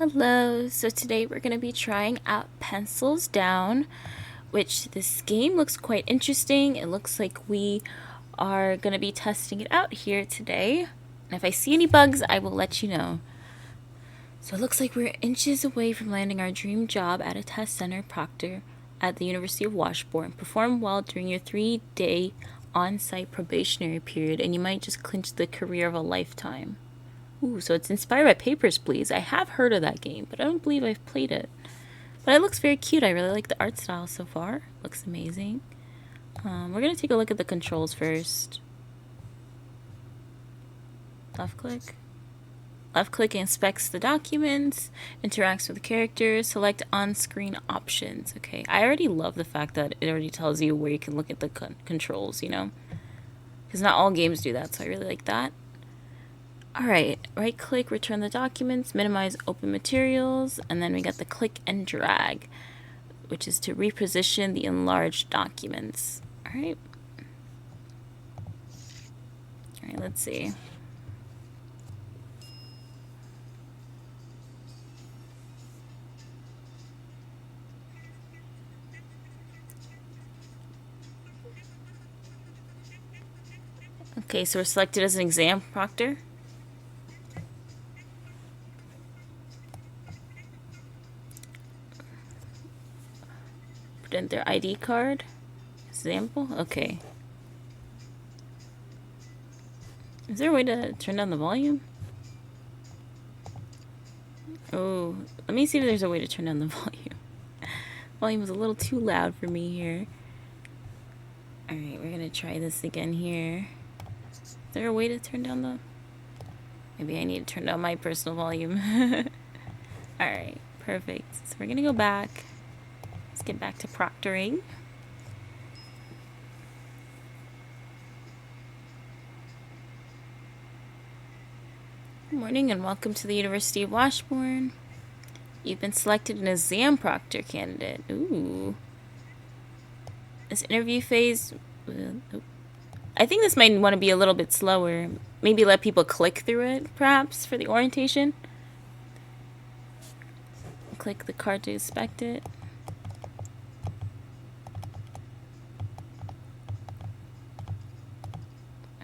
Hello, so today we're going to be trying out Pencils Down, which this game looks quite interesting. It looks like we are going to be testing it out here today. And if I see any bugs, I will let you know. So it looks like we're inches away from landing our dream job at a test center proctor at the University of Washburn. Perform well during your 3-day on-site probationary period, and you might just clinch the career of a lifetime. Ooh, so it's inspired by Papers, Please. I have heard of that game, but I don't believe I've played it. But it looks very cute. I really like the art style so far. Looks amazing. We're going to take a look at the controls first. Left click. Left click inspects the documents, interacts with the characters, select on-screen options. Okay, I already love the fact that it already tells you where you can look at the controls, you know? Because not all games do that, so I really like that. Alright, right click, return the documents, minimize open materials, and then we got the click and drag, which is to reposition the enlarged documents. Alright. Alright, let's see. Okay, so we're selected as an exam proctor. Put in their ID card. Example? Okay. Is there a way to turn down the volume? Oh, let me see if there's a way to turn down the volume. Volume is a little too loud for me here. Alright, we're gonna try this again here. Is there a way to turn down the... Maybe I need to turn down my personal volume. Alright, perfect. So we're gonna go back. Let's get back to proctoring. Good morning and welcome to the University of Washburn. You've been selected an exam proctor candidate. Ooh. This interview phase... I think this might want to be a little bit slower. Maybe let people click through it, perhaps, for the orientation. Click the card to inspect it.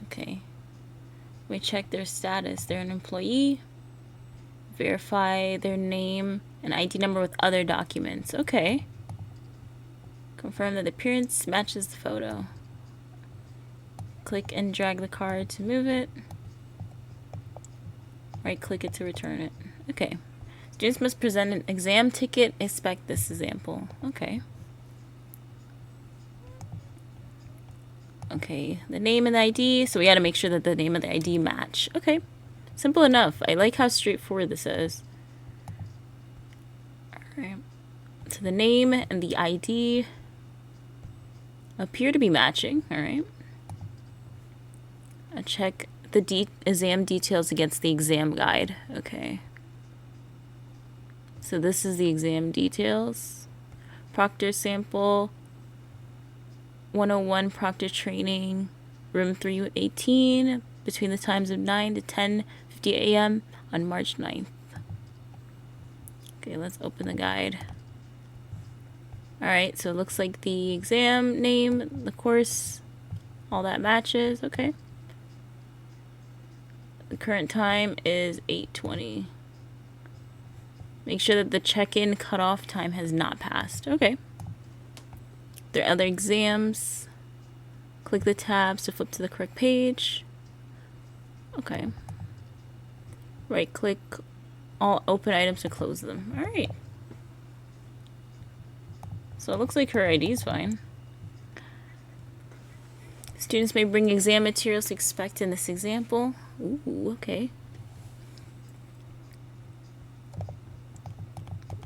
Okay. We check their status. They're an employee. Verify their name and ID number with other documents. Okay. Confirm that the appearance matches the photo. Click and drag the card to move it. Right click it to return it. Okay. Students must present an exam ticket. Inspect this example. Okay. Okay, the name and the ID. So we gotta make sure that the name and the ID match. Okay. Simple enough. I like how straightforward this is. Alright. So the name and the ID appear to be matching. Alright. I check the exam details against the exam guide. Okay. So this is the exam details. Proctor sample. 101 proctor training. Room 318. Between the times of 9 to 10:50 a.m. on March 9th. Okay, let's open the guide. Alright, so it looks like the exam name, the course, all that matches. Okay. The current time is 8:20. Make sure that the check-in cutoff time has not passed. Okay. There are other exams. Click the tabs to flip to the correct page. Okay. Right click all open items to close them. Alright. So it looks like her ID is fine. Students may bring exam materials to inspect in this example. Ooh, okay.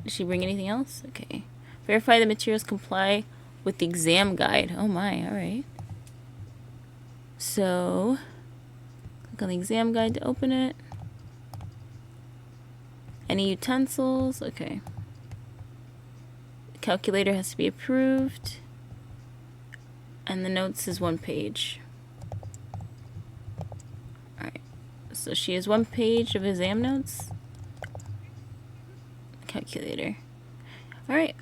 Did she bring anything else? Okay. Verify the materials comply with the exam guide. Oh my, alright. So, click on the exam guide to open it. Any utensils? Okay. The calculator has to be approved. And the notes is 1 page. Alright. So she has 1 page of exam notes. calculator. Alright.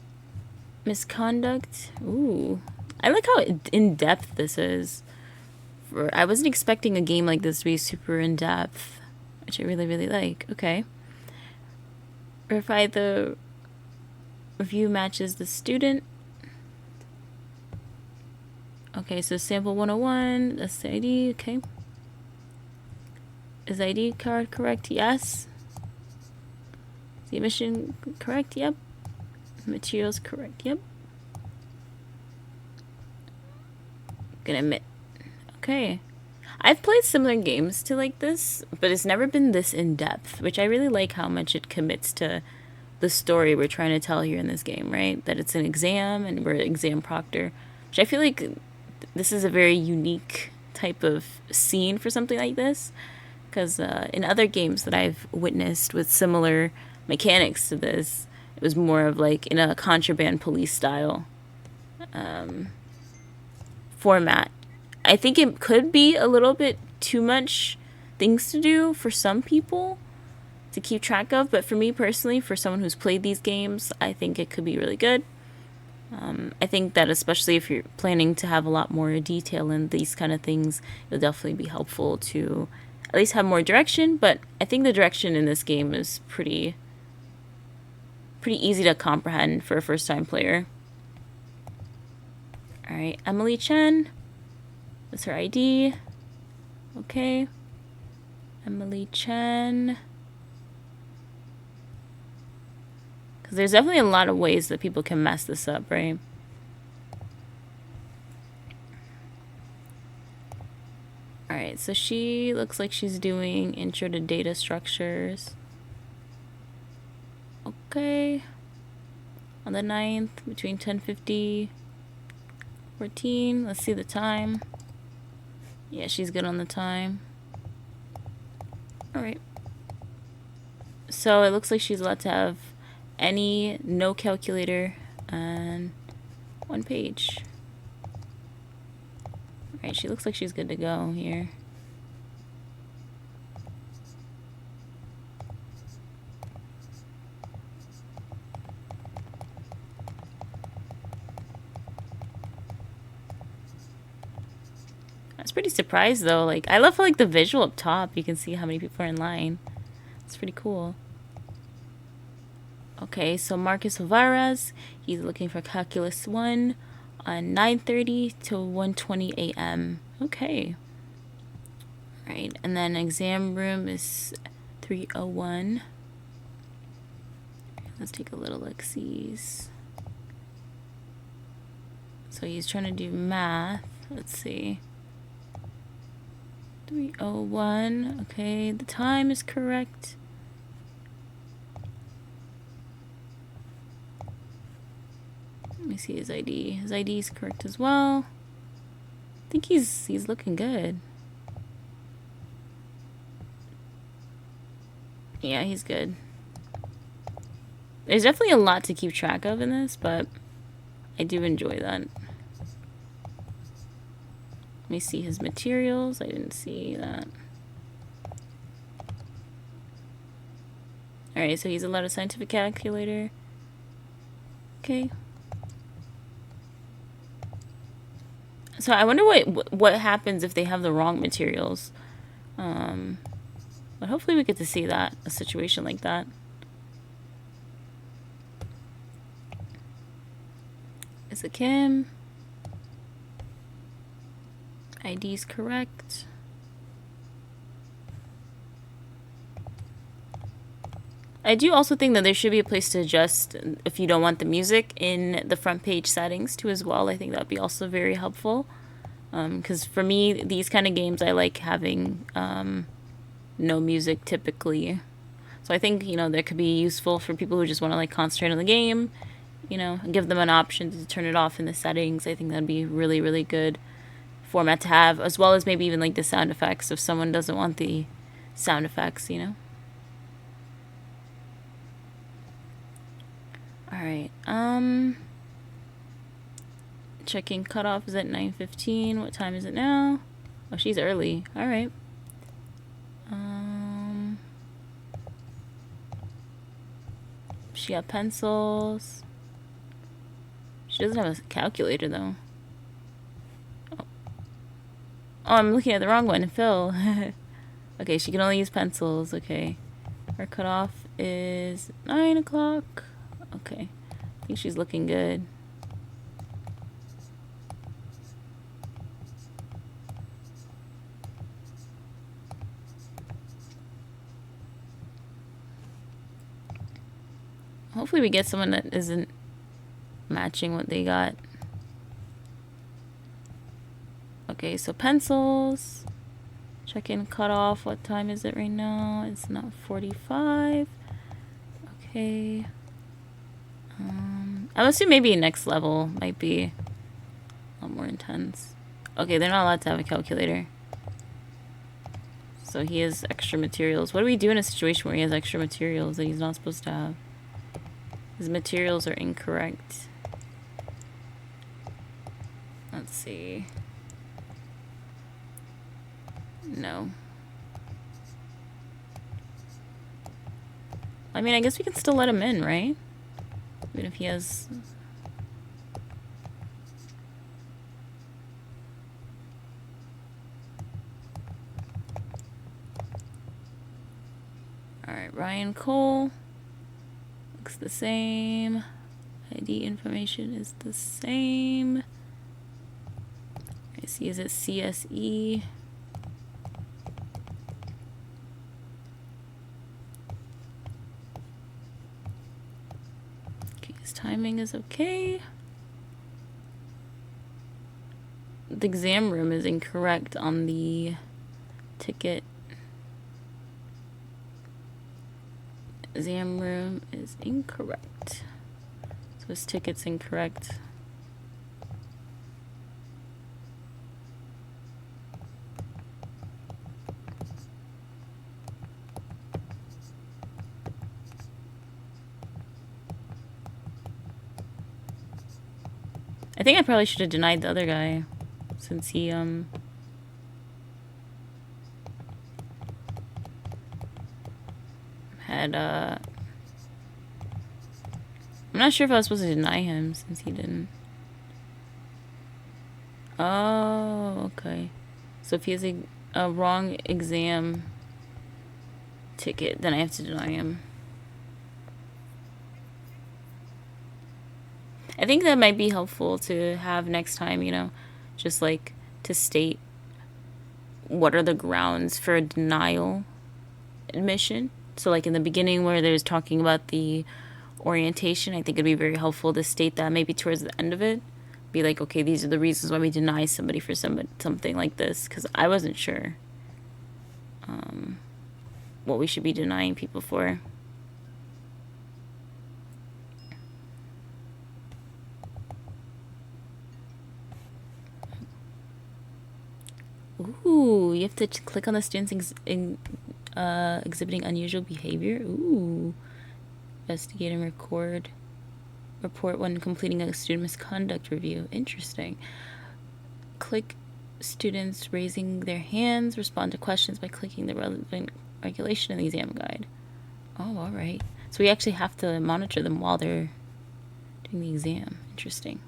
Misconduct. Ooh. I like how in-depth this is. I wasn't expecting a game like this to be super in-depth, which I really, really like. Okay. Verify the review matches the student. Okay, so sample 101, that's the ID, okay. Is the ID card correct? Yes. Is the admission correct? Yep. Materials correct? Yep. Gonna admit. Okay. I've played similar games to like this, but it's never been this in-depth, which I really like how much it commits to the story we're trying to tell here in this game, right? That it's an exam and we're an exam proctor, which I feel like this is a very unique type of scene for something like this, because in other games that I've witnessed with similar mechanics to this, it was more of like in a contraband police style format. I think it could be a little bit too much things to do for some people to keep track of, but for me personally, for someone who's played these games, I think it could be really good. I think that especially if you're planning to have a lot more detail in these kind of things, it'll definitely be helpful to at least have more direction, but I think the direction in this game is pretty easy to comprehend for a first-time player. Alright, Emily Chen. That's her ID. Okay. Emily Chen. Because there's definitely a lot of ways that people can mess this up, right? Alright, so she looks like she's doing intro to data structures. Okay. On the 9th, between 10:50, 14. Let's see the time. Yeah, she's good on the time. Alright. So it looks like she's allowed to have no calculator, and 1 page. Alright, she looks like she's good to go here. I was pretty surprised though. Like, I love how, like, the visual up top, you can see how many people are in line. It's pretty cool. Okay, so Marcus Alvarez, he's looking for Calculus 1 on 9:30 to 1:20 a.m. Okay. Right, and then exam room is 301. Let's take a little look-sees. So he's trying to do math. Let's see. 301. Okay, the time is correct. Let me see his ID. His ID is correct as well. I think he's looking good. Yeah, he's good. There's definitely a lot to keep track of in this, but I do enjoy that. Let me see his materials. I didn't see that. Alright, so he's allowed a scientific calculator. Okay. So I wonder what happens if they have the wrong materials. But hopefully we get to see that, a situation like that. Is it Kim? ID's correct. I do also think that there should be a place to adjust if you don't want the music in the front page settings too as well. I think that would be also very helpful. Because for me, these kind of games, I like having no music typically. So I think, that could be useful for people who just want to like concentrate on the game, and give them an option to turn it off in the settings. I think that'd be really, really good format to have, as well as maybe even like the sound effects if someone doesn't want the sound effects, Alright, checking cutoff is at 9:15. What time is it now? Oh, she's early. Alright. She got pencils. She doesn't have a calculator though. Oh, I'm looking at the wrong one. Phil. Okay, she can only use pencils. Okay. Her cutoff is 9 o'clock. Okay. I think she's looking good. Hopefully we get someone that isn't matching what they got. Okay, so pencils. Check-in cutoff. What time is it right now? It's not 45. Okay. I would assume maybe next level might be a lot more intense. Okay, they're not allowed to have a calculator. So he has extra materials. What do we do in a situation where he has extra materials that he's not supposed to have? His materials are incorrect. Let's see. No. I mean, I guess we can still let him in, right? Even if he has... Alright, Ryan Cole. Looks the same. ID information is the same. I see, is it CSE? Okay, his timing is okay. The exam room is incorrect on the ticket. Exam room is incorrect. So his ticket's incorrect. I think I probably should have denied the other guy since he had I'm not sure if I was supposed to deny him since he didn't. Oh, okay. So if he has a wrong exam ticket, then I have to deny him. I think that might be helpful to have next time, you know, just like to state what are the grounds for a denial admission. So like in the beginning where there's talking about the orientation, I think it'd be very helpful to state that maybe towards the end of it. Be like, okay, these are the reasons why we deny somebody for something like this, because I wasn't sure what we should be denying people for. Ooh, you have to click on the students exhibiting unusual behavior. Ooh. Investigate and report when completing a student misconduct review. Interesting. Click students raising their hands. Respond to questions by clicking the relevant regulation in the exam guide. Oh, all right. So we actually have to monitor them while they're doing the exam. Interesting.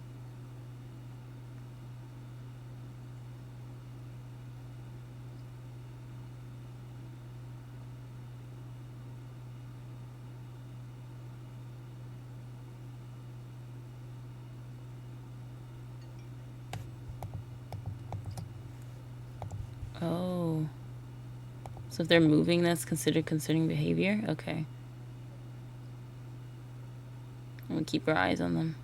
Oh. So if they're moving, that's considered concerning behavior? Okay. And we keep our eyes on them.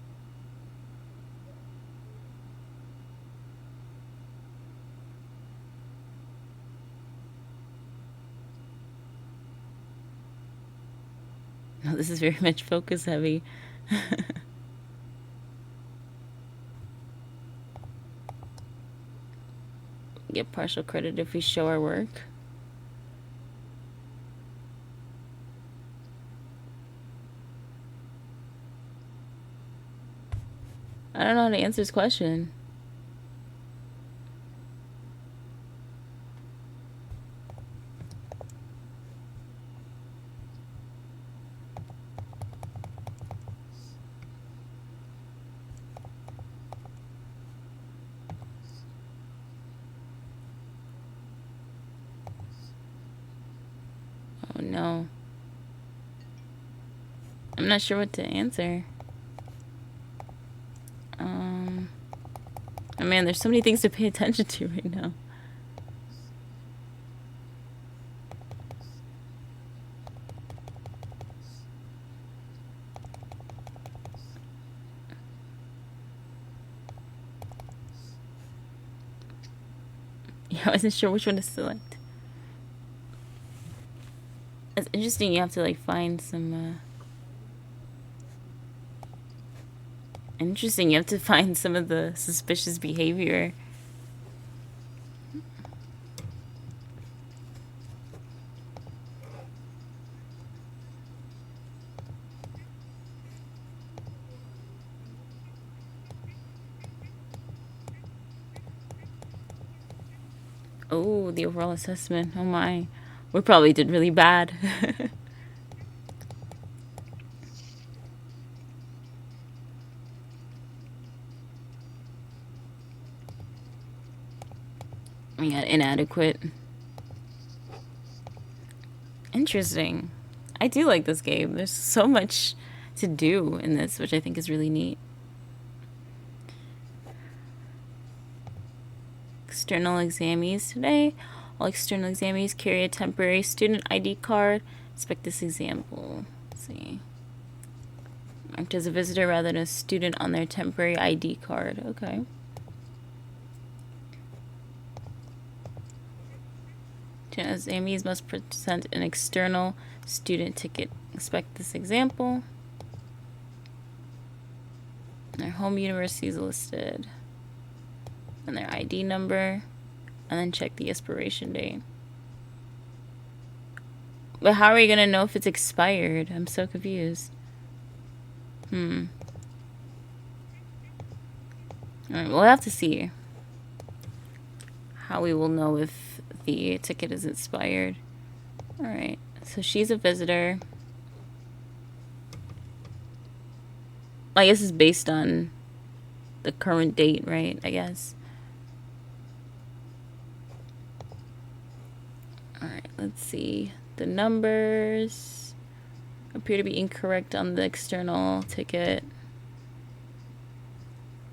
Oh, this is very much focus heavy. Get partial credit if we show our work. I don't know how to answer this question. I'm not sure what to answer. Oh man, there's so many things to pay attention to right now. Yeah, I wasn't sure which one to select. It's interesting, you have to like find some interesting, you have to find some of the suspicious behavior. Oh, the overall assessment. Oh my. We probably did really bad. We got inadequate. Interesting. I do like this game. There's so much to do in this, which I think is really neat. External examies today. All external examies carry a temporary student ID card. Inspect this example. Let's see. Marked as a visitor rather than a student on their temporary ID card. Okay. Examies must present an external student ticket. Inspect this example. Their home university is listed. And their ID number. And then check the expiration date. But how are we going to know if it's expired? I'm so confused. Alright, we'll have to see how we will know if the ticket is expired. Alright, so she's a visitor. I guess it's based on the current date, right? I guess. Alright, let's see. The numbers appear to be incorrect on the external ticket.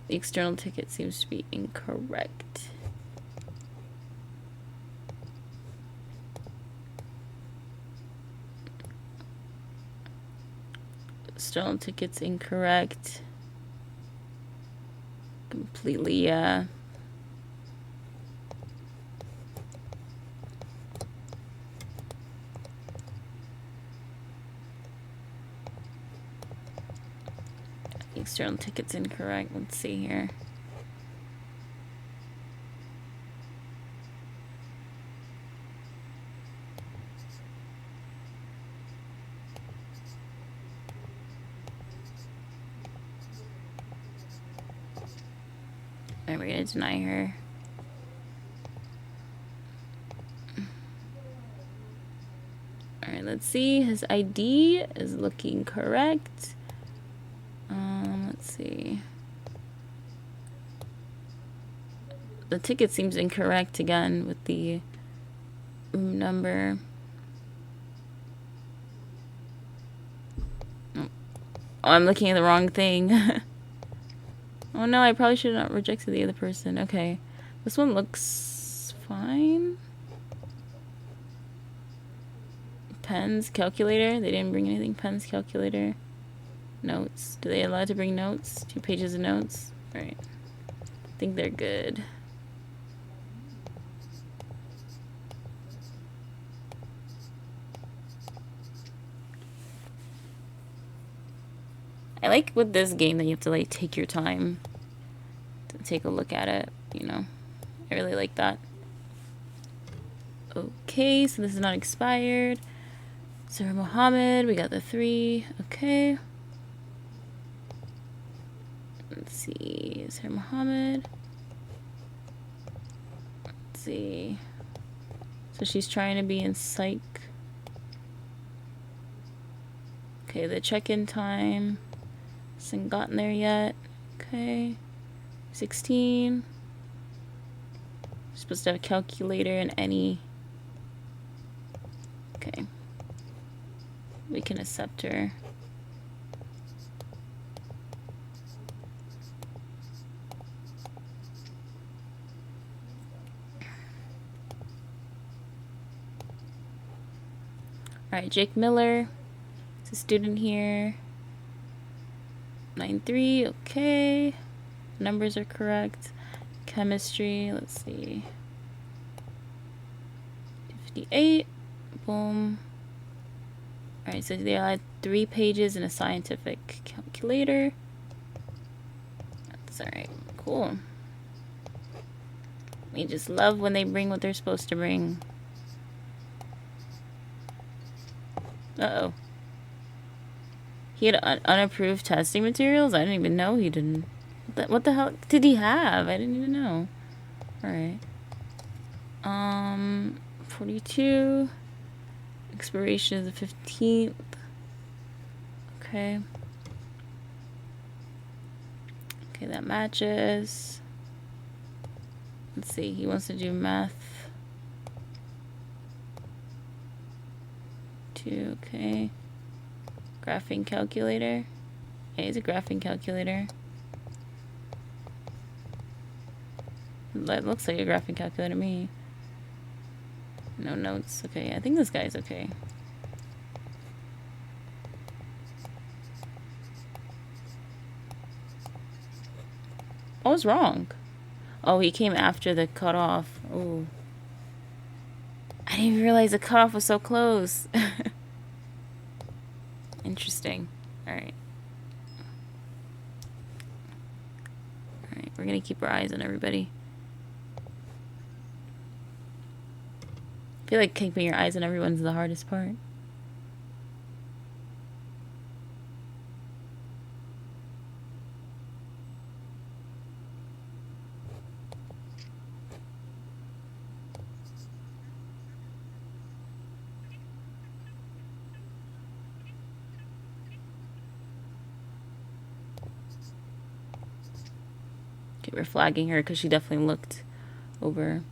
The external ticket seems to be incorrect. External ticket's incorrect. Completely, external ticket's incorrect. Let's see here. Alright, we're gonna deny her. Alright, let's see. His ID is looking correct. Let's see. The ticket seems incorrect again with the room number. Oh, I'm looking at the wrong thing. Oh no, I probably should have not rejected the other person. Okay. This one looks fine. Pens, calculator. They didn't bring anything. Pens, calculator. Notes. Do they allow to bring notes? 2 pages of notes? Right. I think they're good. I like with this game that you have to like take your time to take a look at it, you know. I really like that. Okay, so this is not expired. Sir Mohammed, we got the 3. Okay. Let's see, Sir Mohammed. Let's see. So she's trying to be in psych. Okay, the check-in time. Hasn't gotten there yet. Okay. 16. Supposed to have a calculator and any. Okay. We can accept her. Alright, Jake Miller. It's a student here. 9-3, okay. Numbers are correct. Chemistry, let's see. 58. Boom. Alright, so they had 3 pages in a scientific calculator. That's alright. Cool. We just love when they bring what they're supposed to bring. Uh-oh. He had unapproved testing materials? I didn't even know he didn't. What the hell did he have? I didn't even know. Alright. 42. Expiration is the 15th. Okay. Okay, that matches. Let's see, he wants to do math. 2, okay. Graphing calculator. Yeah, he's a graphing calculator. That looks like a graphing calculator to me. No notes. Okay, I think this guy's okay. What was wrong? Oh, he came after the cutoff. Oh. I didn't even realize the cutoff was so close. Interesting. Alright. Alright, we're gonna keep our eyes on everybody. I feel like keeping your eyes on everyone's the hardest part. Okay, we're flagging her because she definitely looked over.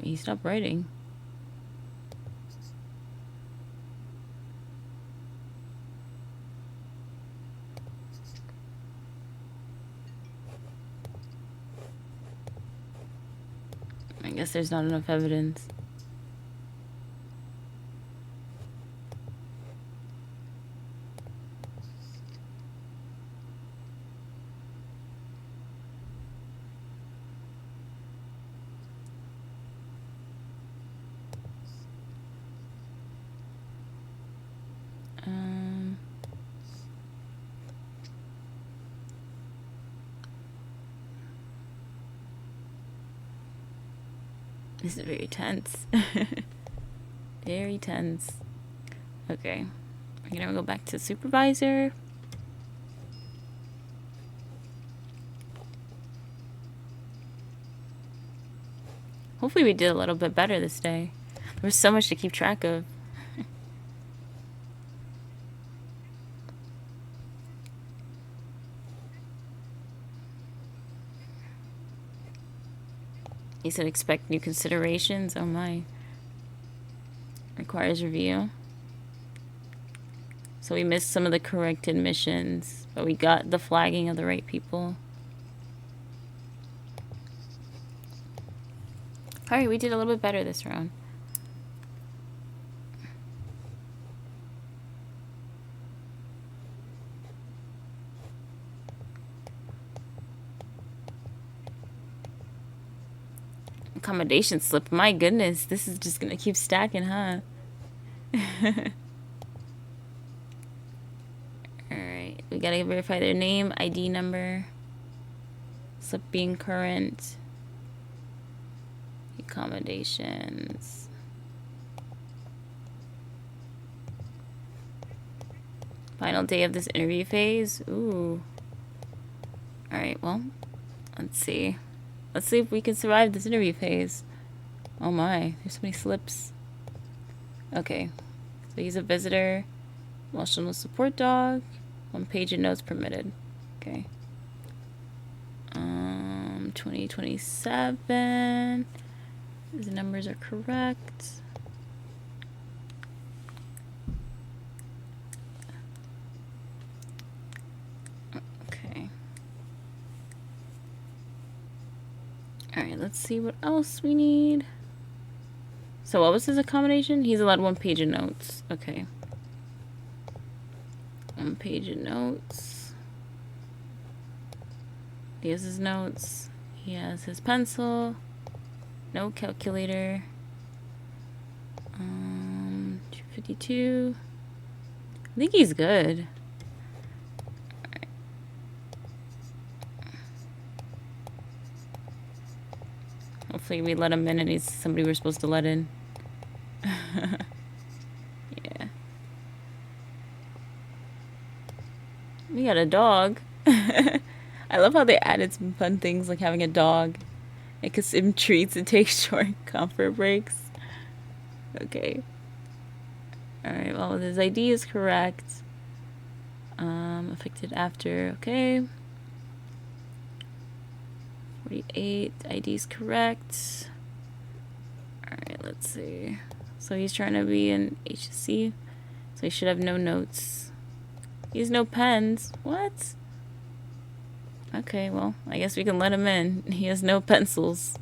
He stopped writing. I guess there's not enough evidence. This is very tense. Very tense. Okay. We're gonna go back to supervisor. Hopefully we did a little bit better this day. There was so much to keep track of. He said expect new considerations. Oh my. Requires review. So we missed some of the correct admissions, but we got the flagging of the right people. Alright, we did a little bit better this round. Accommodation slip. My goodness, this is just gonna keep stacking, huh? Alright, we gotta verify their name, ID number, slip being current, accommodations. Final day of this interview phase. Ooh. Alright, well, let's see. Let's see if we can survive this interview phase. Oh my, there's so many slips. Okay, so he's a visitor. Emotional support dog. 1 page of notes permitted. Okay. 2027. The numbers are correct. Okay. Alright, let's see what else we need. So what was his accommodation? He's allowed 1 page of notes. Okay. 1 page of notes. He has his notes. He has his pencil. No calculator. 252. I think he's good. Right. Hopefully we let him in and he's somebody we're supposed to let in. Yeah. We got a dog. I love how they added some fun things like having a dog. It gives him treats and takes short comfort breaks. Okay. Alright, well, his ID is correct. Affected after, okay. 48, ID is correct. Alright, let's see. So he's trying to be in HSC. So he should have no notes. He has no pens. What? Okay, well, I guess we can let him in. He has no pencils.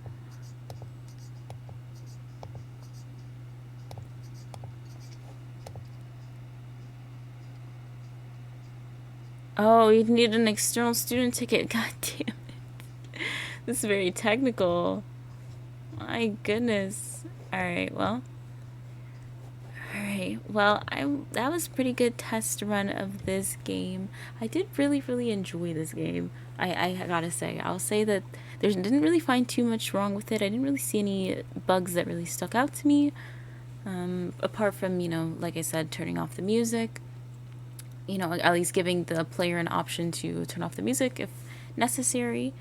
Oh, you need an external student ticket. God damn it. This is very technical. My goodness. Alright, well. Alright, well, that was a pretty good test run of this game. I did really enjoy this game. I gotta say. I'll say that didn't really find too much wrong with it. I didn't really see any bugs that really stuck out to me. Apart from, like I said, turning off the music. At least giving the player an option to turn off the music if necessary.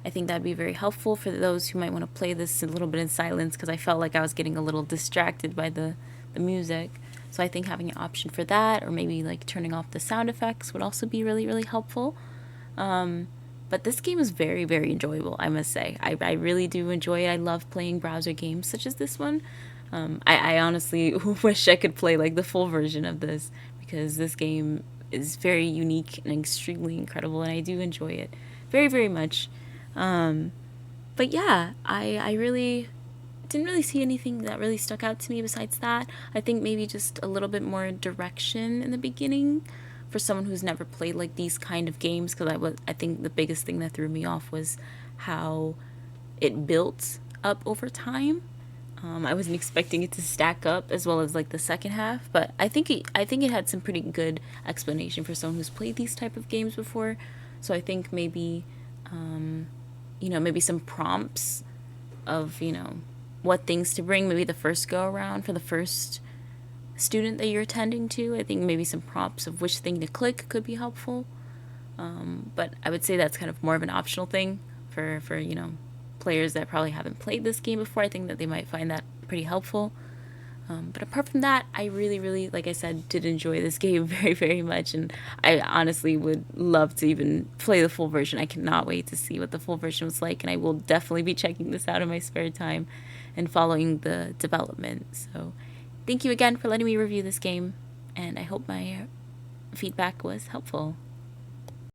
I think that'd be very helpful for those who might want to play this a little bit in silence, because I felt like I was getting a little distracted by the music. So I think having an option for that, or maybe like turning off the sound effects, would also be really helpful. But this game is very enjoyable, I must say. I really do enjoy it. I love playing browser games such as this one. I honestly wish I could play like the full version of this, because this game is very unique and extremely incredible, and I do enjoy it very much. But yeah, I really didn't really see anything that really stuck out to me besides that. I think maybe just a little bit more direction in the beginning for someone who's never played like these kind of games, because I think the biggest thing that threw me off was how it built up over time. I wasn't expecting it to stack up as well as like the second half, but I think it had some pretty good explanation for someone who's played these type of games before. So I think maybe maybe some prompts of what things to bring, maybe the first go around for the first student that you're attending to. I think maybe some prompts of which thing to click could be helpful. But I would say that's kind of more of an optional thing for players that probably haven't played this game before. I think that they might find that pretty helpful. But apart from that, I really, like I said, did enjoy this game very much, and I honestly would love to even play the full version. I cannot wait to see what the full version was like, and I will definitely be checking this out in my spare time and following the development. So thank you again for letting me review this game, and I hope my feedback was helpful.